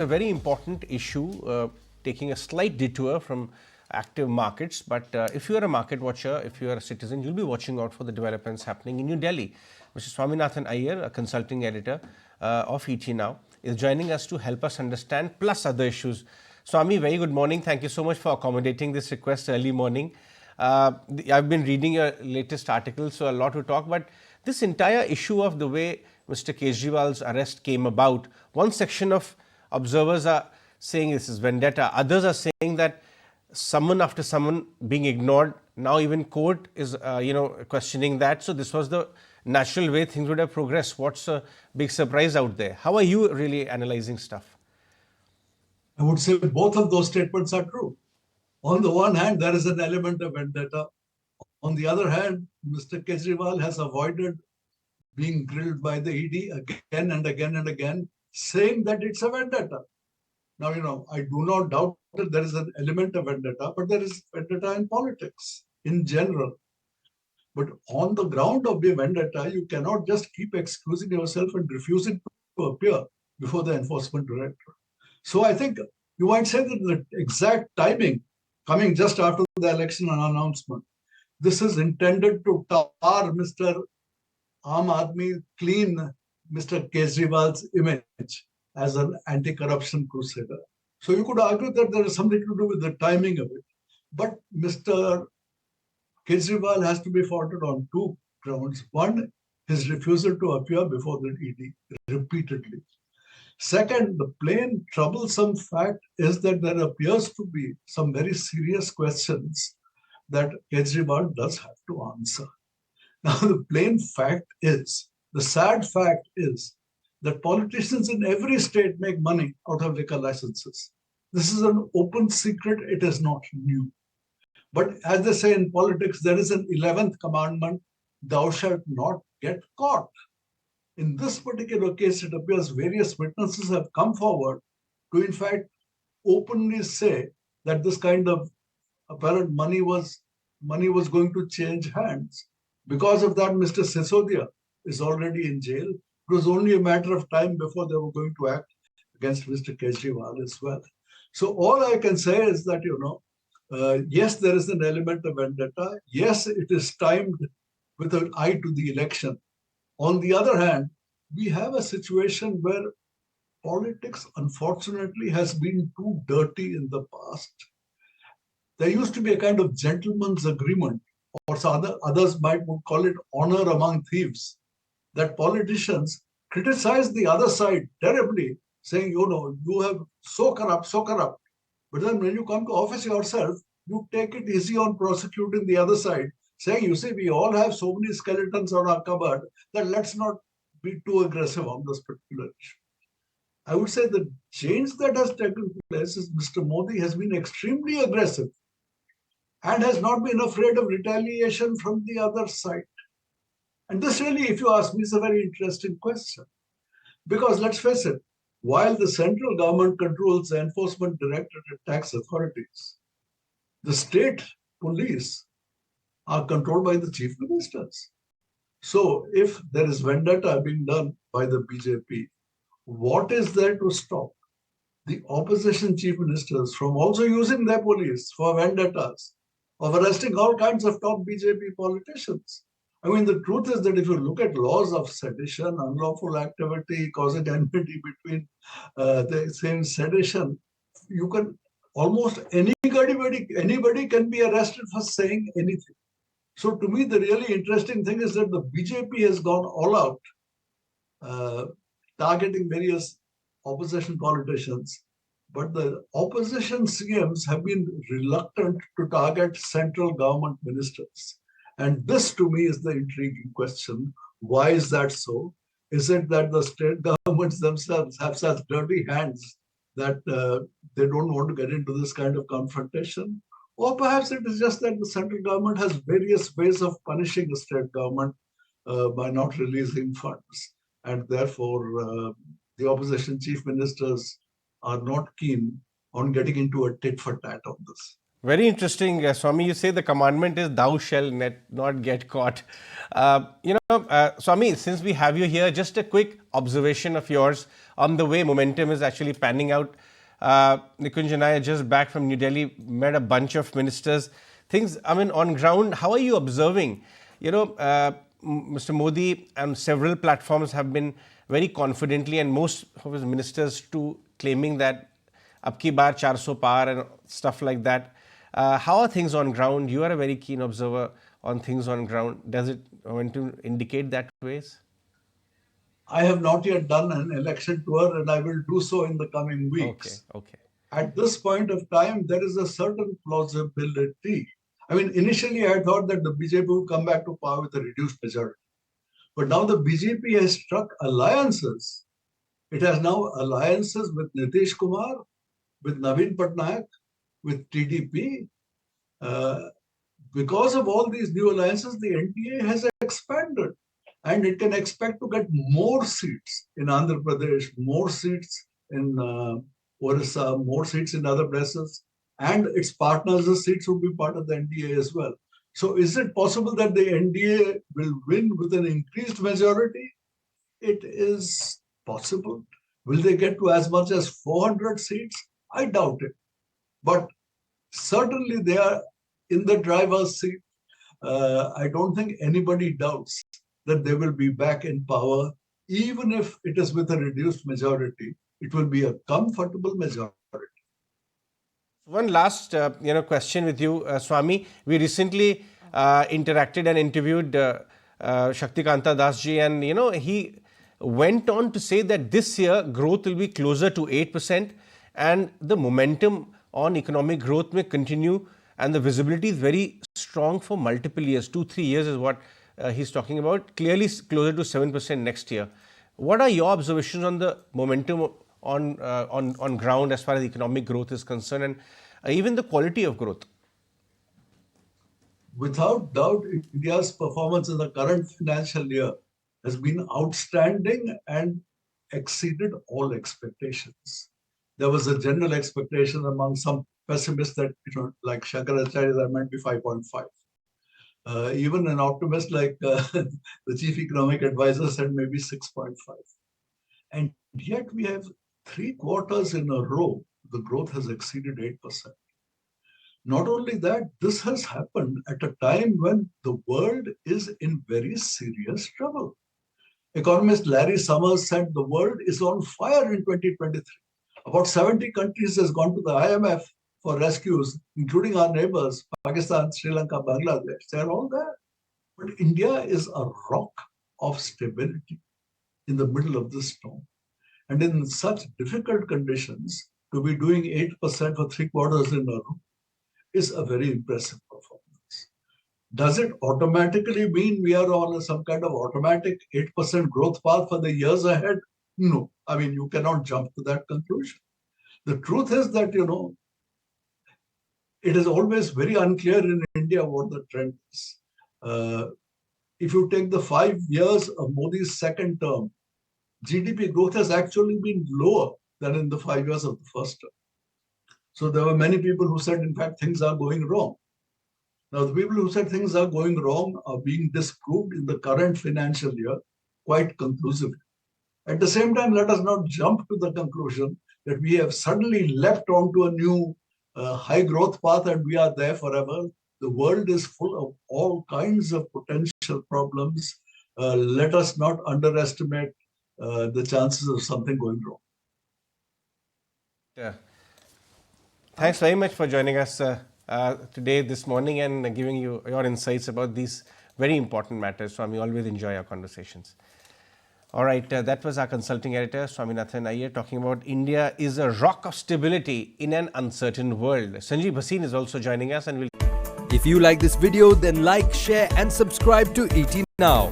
A very important issue, taking a slight detour from active markets. But if you are a market watcher, if you are a citizen, you'll be watching out for the developments happening in New Delhi. Mr. Swaminathan Aiyar, a consulting editor of ET Now, is joining us to help us understand, plus other issues. Swami, very good morning. Thank you so much for accommodating this request early morning. I've been reading your latest article, so a lot to talk. But this entire issue of the way Mr. Kejriwal's arrest came about, one section of observers are saying this is vendetta. Others are saying that someone after someone being ignored. Now even court is, questioning that. So this was the natural way things would have progressed. What's a big surprise out there? How are you really analyzing stuff? I would say both of those statements are true. On the one hand, there is an element of vendetta. On the other hand, Mr. Kejriwal has avoided being grilled by the ED again and again and again, saying that it's a vendetta. Now, I do not doubt that there is an element of vendetta, but there is vendetta in politics in general. But on the ground of the vendetta, you cannot just keep excusing yourself and refusing to appear before the enforcement director. So I think you might say that the exact timing coming just after the election announcement, this is intended to tar Mr. Aam Aadmi, clean Mr. Kejriwal's image as an anti-corruption crusader. So you could argue that there is something to do with the timing of it. But Mr. Kejriwal has to be faulted on two grounds. One, his refusal to appear before the ED repeatedly. Second, the plain troublesome fact is that there appears to be some very serious questions that Kejriwal does have to answer. Now, the plain fact is, the sad fact is that politicians in every state make money out of liquor licenses. This is an open secret. It is not new. But as they say in politics, there is an 11th commandment, thou shalt not get caught. In this particular case, it appears various witnesses have come forward to, in fact, openly say that this kind of apparent money was going to change hands. Because of that, Mr. Sisodia is already in jail. It was only a matter of time before they were going to act against Mr. Kejriwal as well. So all I can say is that, yes, there is an element of vendetta. Yes, it is timed with an eye to the election. On the other hand, we have a situation where politics, unfortunately, has been too dirty in the past. There used to be a kind of gentleman's agreement, or others might call it honor among thieves, that politicians criticize the other side terribly, saying, you have so corrupt. But then when you come to office yourself, you take it easy on prosecuting the other side, saying, you see, we all have so many skeletons on our cupboard that let's not be too aggressive on this particular issue. I would say the change that has taken place is Mr. Modi has been extremely aggressive and has not been afraid of retaliation from the other side. And this really, if you ask me, is a very interesting question. Because let's face it, while the central government controls the enforcement directorate and tax authorities, the state police are controlled by the chief ministers. So if there is vendetta being done by the BJP, what is there to stop the opposition chief ministers from also using their police for vendettas, of arresting all kinds of top BJP politicians? I mean, the truth is that if you look at laws of sedition, unlawful activity causing enmity between the same sedition, you can almost anybody can be arrested for saying anything. So to me, the really interesting thing is that the BJP has gone all out, targeting various opposition politicians, but the opposition CMs have been reluctant to target central government ministers. And this, to me, is the intriguing question. Why is that so? Is it that the state governments themselves have such dirty hands that they don't want to get into this kind of confrontation? Or perhaps it is just that the central government has various ways of punishing the state government by not releasing funds. And therefore, the opposition chief ministers are not keen on getting into a tit for tat on this. Very interesting, Swami. You say the commandment is thou shall not get caught. Swami, since we have you here, just a quick observation of yours on the way momentum is actually panning out. Nikunj and I are just back from New Delhi, met a bunch of ministers. Things, I mean, on ground, how are you observing? Mr. Modi and several platforms have been very confidently, and most of his ministers too, claiming that ab ki baar 400 par and stuff like that. How are things on ground? You are a very keen observer on things on ground. Does it want to indicate that ways? I have not yet done an election tour, and I will do so in the coming weeks. Okay. At this point of time, there is a certain plausibility. I mean, initially I thought that the BJP would come back to power with a reduced majority. But now the BJP has struck alliances. It has now alliances with Nitish Kumar, with Naveen Patnaik, with TDP. Because of all these new alliances, the NDA has expanded, and it can expect to get more seats in Andhra Pradesh, more seats in Orissa, more seats in other places, and its partners' seats will be part of the NDA as well. So is it possible that the NDA will win with an increased majority? It is possible. Will they get to as much as 400 seats? I doubt it. But certainly they are in the driver's seat. I don't think anybody doubts that they will be back in power, even if it is with a reduced majority. It will be a comfortable majority. One last question with you, Swami. We recently interacted and interviewed Shaktikanta Das ji, and he went on to say that this year growth will be closer to 8%, and the momentum on economic growth may continue, and the visibility is very strong for multiple years. 2-3 years is what he's talking about. Clearly closer to 7% next year. What are your observations on the momentum on ground as far as economic growth is concerned, and even the quality of growth? Without doubt, India's performance in the current financial year has been outstanding and exceeded all expectations. There was a general expectation among some pessimists that, like Shankaracharya, that might be 5.5. Even an optimist like the chief economic advisor said maybe 6.5. And yet we have 3 quarters in a row, the growth has exceeded 8%. Not only that, this has happened at a time when the world is in very serious trouble. Economist Larry Summers said the world is on fire in 2023. About 70 countries has gone to the IMF for rescues, including our neighbors, Pakistan, Sri Lanka, Bangladesh. They're all there. But India is a rock of stability in the middle of this storm. And in such difficult conditions, to be doing 8% for 3 quarters in a row is a very impressive performance. Does it automatically mean we are on some kind of automatic 8% growth path for the years ahead? No. I mean, you cannot jump to that conclusion. The truth is that, it is always very unclear in India what the trend is. If you take the 5 years of Modi's second term, GDP growth has actually been lower than in the 5 years of the first term. So there were many people who said, in fact, things are going wrong. Now, the people who said things are going wrong are being disproved in the current financial year quite conclusively. At the same time, let us not jump to the conclusion that we have suddenly leapt onto a new high growth path and we are there forever. The world is full of all kinds of potential problems. Let us not underestimate the chances of something going wrong. Yeah. Thanks very much for joining us today, this morning, and giving you your insights about these very important matters. Swami, always enjoy our conversations. All right, that was our consulting editor, Swaminathan Aiyar, talking about India is a rock of stability in an uncertain world. Sanjeev Bhasin is also joining us, and we'll. If you like this video, then like, share and subscribe to ET Now.